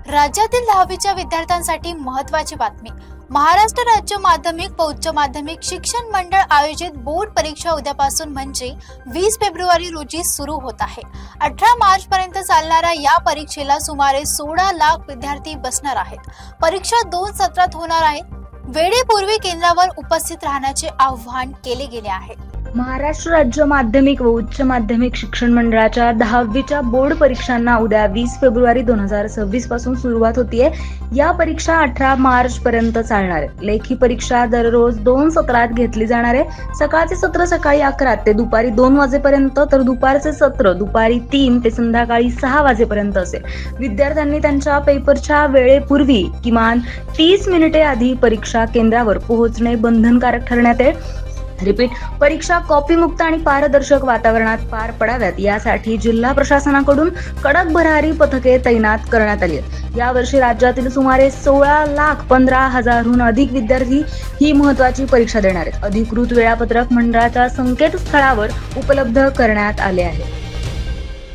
राज्यातील 10वीच्या विद्यार्थ्यांसाठी महत्त्वाची बातमी. महाराष्ट्र राज्य माध्यमिक व उच्च माध्यमिक शिक्षण मंडळ आयोजित बोर्ड परीक्षा उद्यापासून म्हणजे 20 फेब्रुवारी रोजी सुरू होत आहे. 18 मार्च पर्यंत चालणाऱ्या या परीक्षेला सुमारे 16 लाख विद्यार्थी बसणार आहेत. परीक्षा 2 सत्रात होणार आहेत. वेळेपूर्वी केंद्रावर उपस्थित राहण्याचे आवाहन केले गेले आहे. महाराष्ट्र राज्य माध्यमिक व उच्च माध्यमिक शिक्षण मंडळाच्या 10वीच्या बोर्ड परीक्षांना उद्या 20 फेब्रुवारी 2026 पासून सुरुवात होतीये. या परीक्षा 18 मार्च पर्यंत चालणार आहेत. लेखी परीक्षा दररोज 2 सत्रात घेतली जाणार आहे. सकाळचे सत्र सकाळी 11 ते दुपारी 2 वाजेपर्यंत, तर दुपारचे सत्र दुपारी 3 ते संध्याकाळी 6 वाजेपर्यंत असेल. विद्यार्थ्यांनी त्यांच्या पेपरच्या वेळेपूर्वी किमान 30 मिनिटे आधी परीक्षा केंद्रावर पोहोचणे बंधनकारक ठरण्यात येईल. रिपीट, परीक्षा कॉपीमुक्त आणि पारदर्शक वातावरणात पार पडाव्यात यासाठी जिल्हा प्रशासनाकडून कडक भरारी पथके तैनात करण्यात आली आहेत. यावर्षी राज्यातील सुमारे 16,15,000हून अधिक विद्यार्थी ही महत्त्वाची परीक्षा देणार आहेत. अधिकृत वेळापत्रक मंडळाच्या संकेतस्थळावर उपलब्ध करण्यात आले आहे.